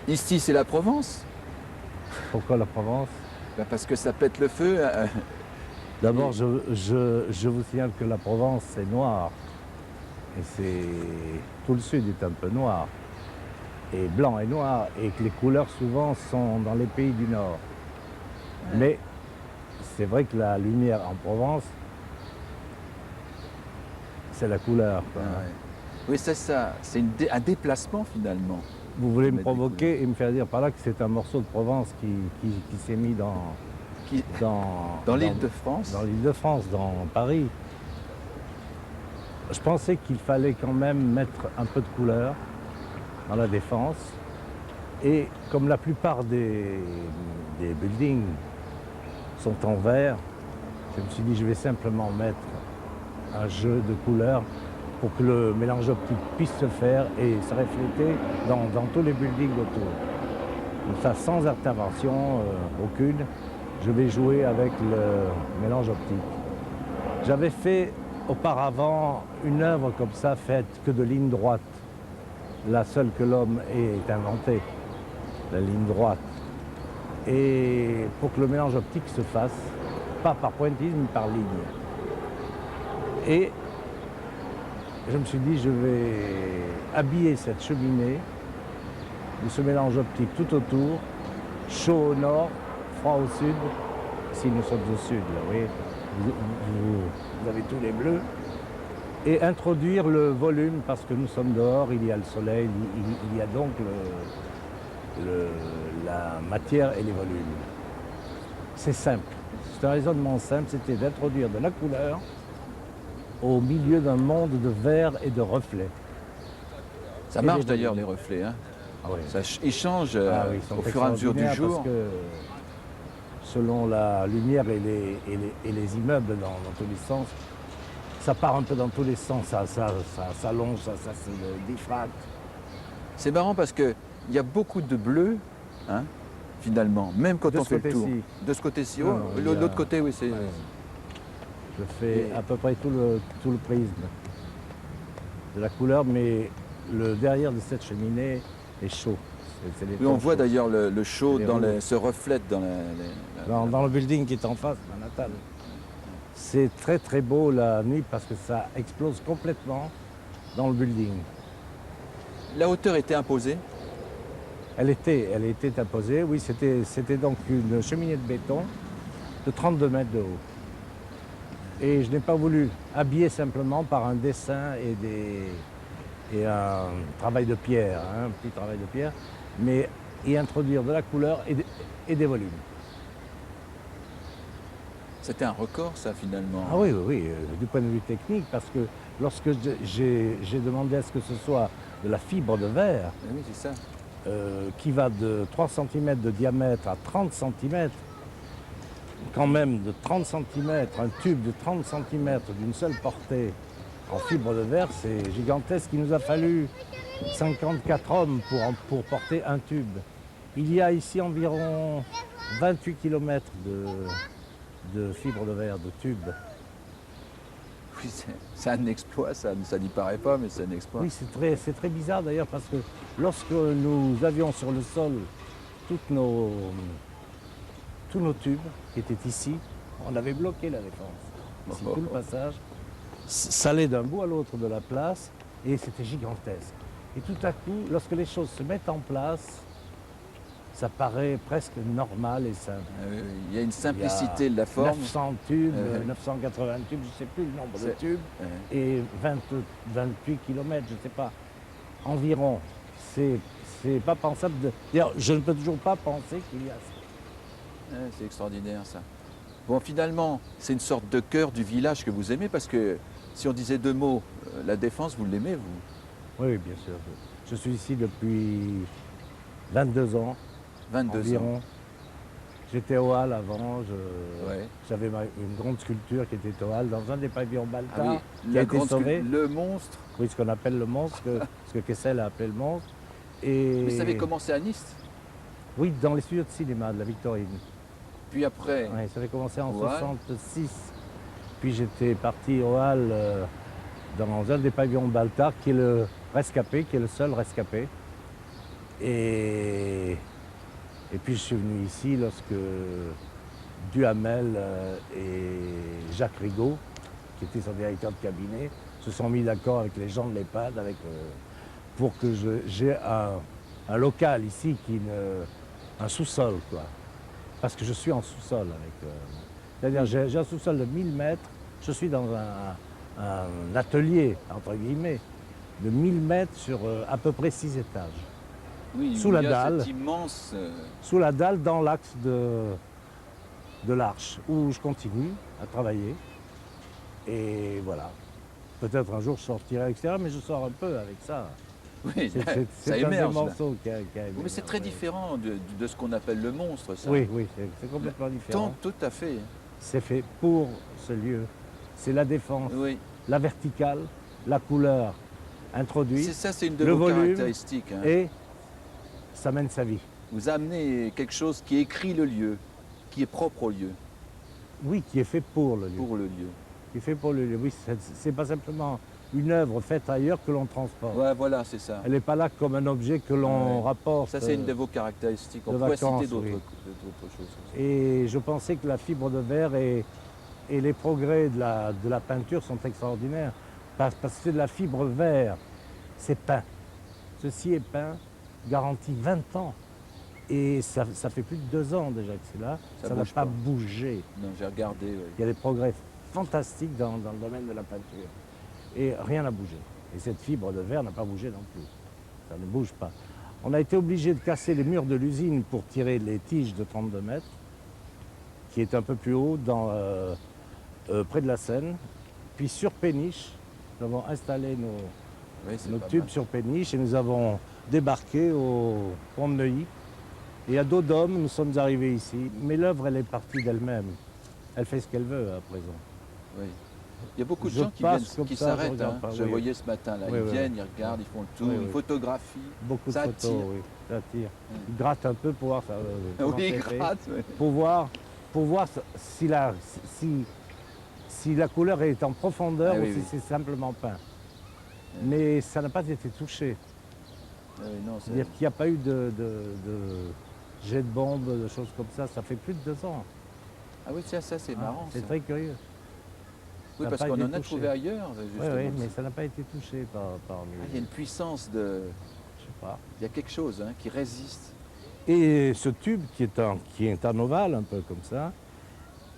Ici, c'est la Provence. Pourquoi la Provence? Ben, parce que ça pète le feu. D'abord, je vous signale que la Provence, c'est noir. Et tout le sud est un peu noir. Et blanc et noir. Et que les couleurs, souvent, sont dans les pays du Nord. Ouais. Mais c'est vrai que la lumière en Provence, c'est la couleur, quoi. Ah ouais. Oui, c'est ça. C'est un déplacement finalement. Vous voulez me Mettre des provoquer et me faire dire par là que c'est un morceau de Provence qui s'est mis Qui, dans, dans dans, l'île de France. dans l'Île-de-France, dans Paris. Je pensais qu'il fallait quand même mettre un peu de couleur dans la Défense. Et comme la plupart des buildings sont en vert, je me suis dit je vais simplement mettre un jeu de couleurs pour que le mélange optique puisse se faire et se refléter dans tous les buildings autour. Donc ça, sans intervention aucune, je vais jouer avec le mélange optique. J'avais fait auparavant une œuvre comme ça, faite que de lignes droites, la seule que l'homme ait inventée, la ligne droite. Et pour que le mélange optique se fasse, pas par pointillisme, mais par ligne. Et je me suis dit, je vais habiller cette cheminée de ce mélange optique tout autour, chaud au nord, froid au sud. Ici, nous sommes au sud, là, vous voyez, vous avez tous les bleus. Et introduire le volume, parce que nous sommes dehors, il y a le soleil, il y a donc la matière et les volumes. C'est simple. C'est un raisonnement simple, c'était d'introduire de la couleur au milieu d'un monde de verre et de reflets. Ça marche d'ailleurs les reflets. Hein. Ah oui. Ils changent Oui, au fur et à mesure du jour. Parce que selon la lumière et les immeubles dans tous les sens, ça part un peu dans tous les sens, ça s'allonge, ça se diffracte. C'est marrant parce qu'il y a beaucoup de bleu, hein, finalement, même quand on fait le tour. De ce côté-ci. Oh, l'autre côté, oui, c'est... Ouais. Je fais à peu près tout le prisme de la couleur, mais le derrière de cette cheminée est chaud. Oui, on voit d'ailleurs le chaud se reflète dans le building qui est en face, Manhattan. C'est très très beau la nuit parce que ça explose complètement dans le building. La hauteur était imposée? Elle était imposée, oui, c'était donc une cheminée de béton de 32 mètres de haut. Et je n'ai pas voulu habiller simplement par un dessin et un travail de pierre, un petit travail de pierre, mais y introduire de la couleur et des volumes. C'était un record, ça, finalement. Ah oui, du point de vue technique, parce que lorsque j'ai demandé à ce que ce soit de la fibre de verre, oui, c'est ça. Qui va de 3 cm de diamètre à 30 cm, quand même de 30 cm, un tube de 30 cm d'une seule portée en fibre de verre, c'est gigantesque. Il nous a fallu 54 hommes pour porter un tube. Il y a ici environ 28 km de fibre de verre, de tube. Oui, c'est un exploit, ça n'y paraît pas, mais c'est un exploit. Oui, c'est très bizarre d'ailleurs, parce que lorsque nous avions sur le sol tous nos tubes qui étaient ici, on avait bloqué la Défense. Ici, tout le passage, ça allait d'un bout à l'autre de la place, et c'était gigantesque. Et tout à coup, lorsque les choses se mettent en place, ça paraît presque normal et simple. Il y a une simplicité de la forme. 900 tubes, 980 tubes, je ne sais plus le nombre de tubes, et 28 km, je ne sais pas, environ. C'est pas pensable de... D'ailleurs, je ne peux toujours pas penser qu'il y a ça. C'est extraordinaire, ça. Bon, finalement, c'est une sorte de cœur du village que vous aimez, parce que si on disait deux mots, la Défense, vous l'aimez, vous? Oui, bien sûr. Je suis ici depuis 22 ans. 22 environ. ans. J'étais au Hall avant, Ouais. j'avais une grande sculpture qui était au Hall dans un des pavillons Baltard, Ah oui, qui a été sauvé. Le monstre. Oui, ce qu'on appelle le monstre, ce que Kessel a appelé le monstre. Mais ça avait commencé à Nice? Oui, dans les studios de cinéma de la Victorine. Puis après? Oui, ça avait commencé en 1966. Puis j'étais parti au Hall dans un des pavillons Baltard, qui est le rescapé, qui est le seul rescapé. Et puis je suis venu ici lorsque Duhamel et Jacques Rigaud, qui était son directeur de cabinet, se sont mis d'accord avec les gens de l'EHPAD pour que j'ai un local ici, un sous-sol, quoi. Parce que je suis en sous-sol. C'est-à-dire j'ai un sous-sol de 1000 mètres, je suis dans un atelier, entre guillemets, de 1000 mètres sur à peu près 6 étages. Oui, sous la dalle, cette immense... sous la dalle, dans l'axe de l'Arche, où je continue à travailler. Et voilà. Peut-être un jour je sortirai à l'extérieur, mais je sors un peu avec ça. Oui, ça C'est un des émerge. morceaux qui a Oui, mais c'est très différent de ce qu'on appelle le monstre, ça. Oui, oui, c'est complètement différent. Tout à fait. C'est fait pour ce lieu. C'est la défense, Oui. la verticale, la couleur introduite, Ça, c'est une de le vos volume, caractéristiques. Hein. et ça mène sa vie. Vous amenez quelque chose qui écrit le lieu, qui est propre au lieu. Oui, qui est fait pour le lieu. Pour le lieu. Qui est fait pour le lieu. Oui, c'est pas simplement une œuvre faite ailleurs que l'on transporte. Ouais, voilà, c'est ça. Elle n'est pas là comme un objet que l'on rapporte. Ça, c'est une de vos caractéristiques. On de pourrait vacances, citer d'autres oui. choses. Et je pensais que la fibre de verre et les progrès de la peinture sont extraordinaires. Parce que c'est de la fibre verre, c'est peint. Ceci est peint, garanti 20 ans. Et ça fait plus de 2 ans déjà que c'est là. Ça n'a pas bougé. Non, j'ai regardé, oui. Il y a des progrès fantastiques dans le domaine de la peinture. Et rien n'a bougé. Et cette fibre de verre n'a pas bougé non plus. Ça ne bouge pas. On a été obligé de casser les murs de l'usine pour tirer les tiges de 32 mètres, qui est un peu plus haut, près de la Seine. Puis sur Péniche, nous avons installé nos tubes sur Péniche et nous avons débarqué au pont de Neuilly. Et à dos d'homme, nous sommes arrivés ici. Mais l'œuvre, elle est partie d'elle-même. Elle fait ce qu'elle veut à présent. Oui. Il y a beaucoup de gens qui s'arrêtent. Hein. Je voyais ce matin, là. Oui, ils viennent, ils regardent, ils font le tour, ils photographient. Beaucoup de ça photos, attire. oui. Ça attire. Ils grattent un peu pour voir ça. Oui, ils grattent. Oui. Pour voir si la couleur est en profondeur ou si c'est simplement peint. Mais ça n'a pas été touché. C'est-à-dire qu'il n'y a pas eu de jet de bombe, de choses comme ça. Ça fait plus de 2 ans. Ah oui, ça c'est marrant. C'est très curieux. Oui, parce qu'on en a trouvé ailleurs, justement. Oui, mais ça n'a pas été touché par lui. Il y a une puissance de... Je sais pas. Il y a quelque chose qui résiste. Et ce tube, qui est un ovale, un peu comme ça,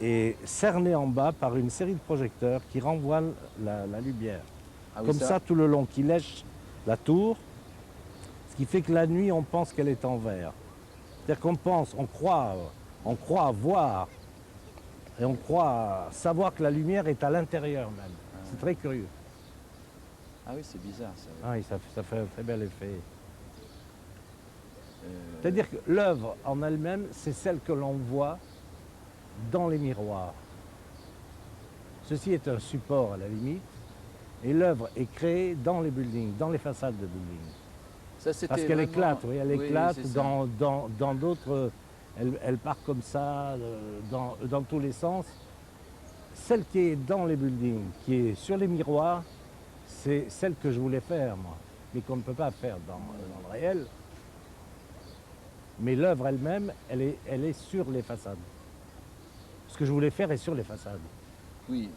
est cerné en bas par une série de projecteurs qui renvoient la lumière. Ah oui, comme ça, tout le long, qui lèche la tour, ce qui fait que la nuit, on pense qu'elle est en verre. C'est-à-dire on croit voir, et on croit savoir que la lumière est à l'intérieur même. C'est très curieux. Ah oui, c'est bizarre ça. Ah oui, ça fait un très bel effet. C'est-à-dire que l'œuvre en elle-même, c'est celle que l'on voit dans les miroirs. Ceci est un support à la limite, et l'œuvre est créée dans les buildings, dans les façades de buildings. Parce qu'elle éclate, oui, elle éclate dans d'autres... Elle part comme ça, dans tous les sens. Celle qui est dans les buildings, qui est sur les miroirs, c'est celle que je voulais faire, moi, mais qu'on ne peut pas faire dans le réel. Mais l'œuvre elle-même, elle est sur les façades. Ce que je voulais faire est sur les façades. Oui,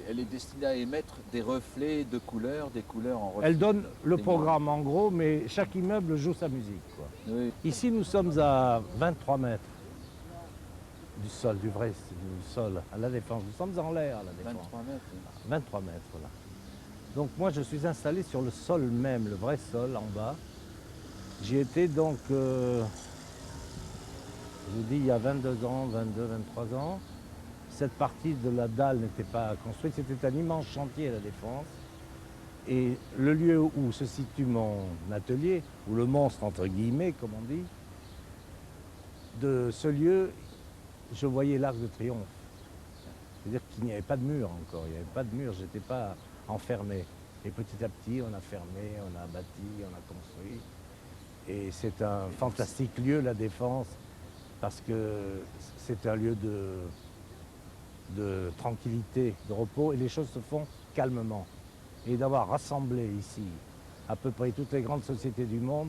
elle est destinée à émettre des reflets de couleurs, des couleurs en reflet. Elle donne le programme en gros, mais chaque immeuble joue sa musique, quoi. Oui. Ici, nous sommes à 23 mètres du sol, du sol, à la Défense. Nous sommes en l'air, à la Défense. 23 mètres. 23 mètres, là. Donc moi, je suis installé sur le sol même, le vrai sol, en bas. J'y étais donc, je vous dis, il y a 22 ans, 22, 23 ans. Cette partie de la dalle n'était pas construite, c'était un immense chantier à la Défense. Et le lieu où se situe mon atelier, ou le monstre entre guillemets, comme on dit, de ce lieu, je voyais l'Arc de Triomphe. C'est-à-dire qu'il n'y avait pas de mur encore, il n'y avait pas de mur, je n'étais pas enfermé. Et petit à petit, on a fermé, on a bâti, on a construit. Et c'est un fantastique lieu, la Défense, parce que c'est un lieu de tranquillité, de repos, et les choses se font calmement. Et d'avoir rassemblé ici à peu près toutes les grandes sociétés du monde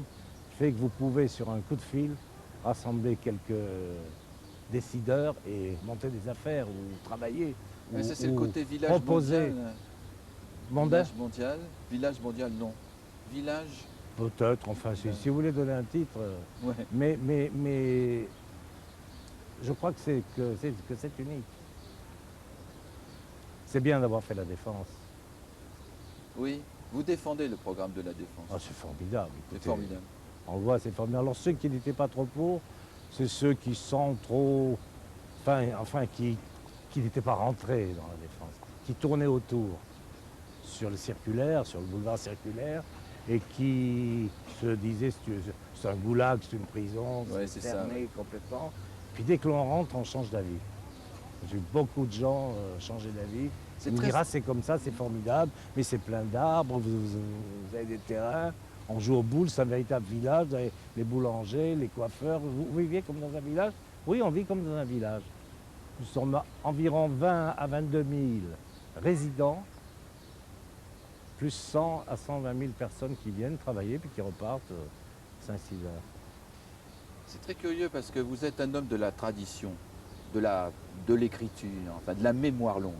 fait que vous pouvez, sur un coup de fil, rassembler quelques décideurs et monter des affaires ou travailler. Mais ça, c'est le côté village proposer. mondial. Mondial. Village mondial. Village mondial, non. Village. Peut-être, enfin, si vous voulez donner un titre. Ouais. Mais je crois que c'est unique. C'est bien d'avoir fait la défense. Oui, vous défendez le programme de la défense. Ah, c'est formidable. C'est formidable. On le voit, c'est formidable. Alors ceux qui n'étaient pas trop pour, c'est ceux qui sont trop... Enfin qui n'étaient pas rentrés dans la défense, qui tournaient autour, sur le circulaire, sur le boulevard circulaire, et qui se disaient, c'est un goulag, c'est une prison, Ouais, c'est ça, fermé ouais. complètement. Puis dès que l'on rentre, on change d'avis. J'ai vu beaucoup de gens changer d'avis. Ils me diront, c'est comme ça, c'est formidable, mais c'est plein d'arbres, vous avez des terrains, on joue aux boules, c'est un véritable village, vous avez les boulangers, les coiffeurs. Vous vivez comme dans un village? Oui, on vit comme dans un village. Nous sommes environ 20 à 22 000 résidents, plus 100 à 120 000 personnes qui viennent travailler puis qui repartent 5-6 heures. C'est très curieux parce que vous êtes un homme de la tradition, de l'écriture, enfin de la mémoire longue.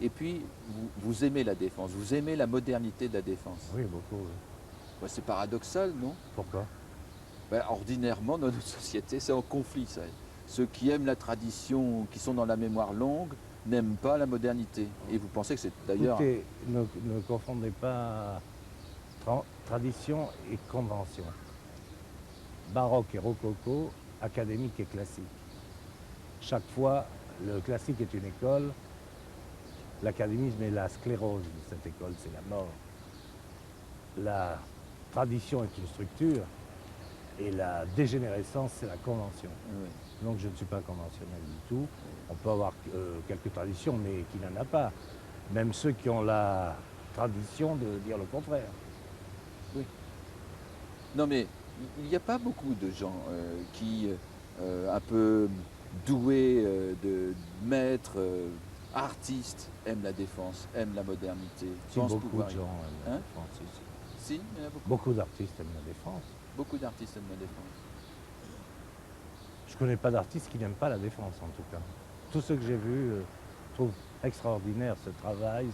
Et puis, vous aimez la défense, vous aimez la modernité de la défense. Oui, beaucoup. Oui. Ouais, c'est paradoxal, non? Pourquoi? Ben, ordinairement, dans notre société, c'est en conflit, ça. Ceux qui aiment la tradition, qui sont dans la mémoire longue, n'aiment pas la modernité. Et vous pensez que c'est d'ailleurs... Écoutez, ne confondez pas tradition et convention. Baroque et rococo, académique et classique. Chaque fois, le classique est une école, l'académisme est la sclérose de cette école, c'est la mort. La tradition est une structure et la dégénérescence, c'est la convention. Oui. Donc je ne suis pas conventionnel du tout. On peut avoir quelques traditions, mais qui n'en a pas. Même ceux qui ont la tradition de dire le contraire. Oui. Non mais, il n'y a pas beaucoup de gens qui, un peu doués de maîtres, artistes, aiment la défense, aiment la modernité. Si beaucoup de gens aiment la Hein? défense. Si, il y en a beaucoup. Beaucoup d'artistes aiment la défense. Beaucoup d'artistes aiment la défense. Je ne connais pas d'artistes qui n'aiment pas la défense, en tout cas. Tous ceux que j'ai vus trouvent extraordinaire ce travail,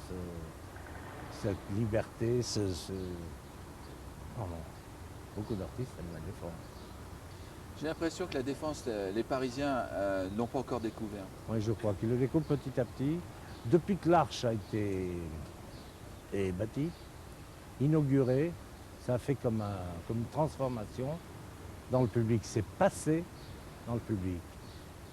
cette liberté, Non, non. Beaucoup d'artistes aiment la défense. J'ai l'impression que la défense, les Parisiens n'ont pas encore découvert. Oui, je crois qu'ils le découvrent petit à petit. Depuis que l'Arche a été bâtie, inaugurée, ça a fait comme une transformation dans le public. C'est passé dans le public.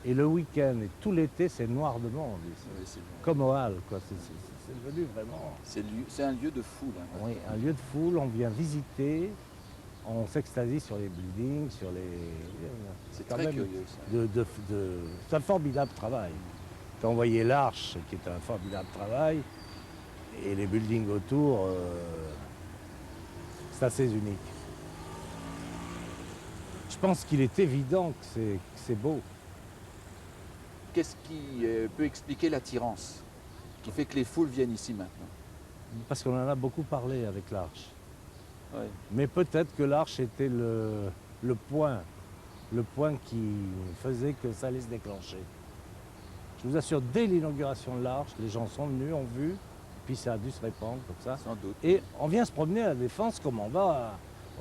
Et le week-end et tout l'été, c'est noir de monde ici. Oui, c'est bon. Comme au Halles, quoi. C'est devenu vraiment... C'est un lieu de foule. Hein, Oui, un lieu de foule, on vient visiter, on s'extasie sur les buildings, sur les... C'est quand très même curieux, ça. C'est un formidable travail. Quand vous voyez l'Arche, qui est un formidable travail, et les buildings autour, c'est assez unique. Je pense qu'il est évident que c'est beau. Qu'est-ce qui peut expliquer l'attirance qui fait que les foules viennent ici maintenant? Parce qu'on en a beaucoup parlé avec l'Arche. Ouais. Mais peut-être que l'Arche était le point qui faisait que ça allait se déclencher. Je vous assure, dès l'inauguration de l'Arche, les gens sont venus, ont vu, puis ça a dû se répandre comme ça. Sans doute. Et on vient se promener à la Défense comme on va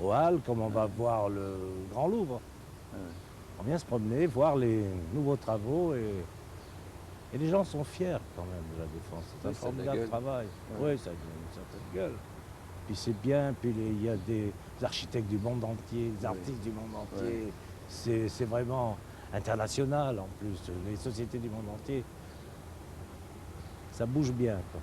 au Halles, comme on va voir le Grand Louvre. Ouais. On vient se promener, voir les nouveaux travaux et les gens sont fiers quand même de la Défense. C'est un Oui, ça a de la formidable gueule. travail. Ouais. Oui, ça a une certaine gueule. Puis c'est bien, puis il y a des architectes du monde entier, des artistes du monde entier. C'est vraiment international en plus, les sociétés du monde entier. Ça bouge bien, quoi.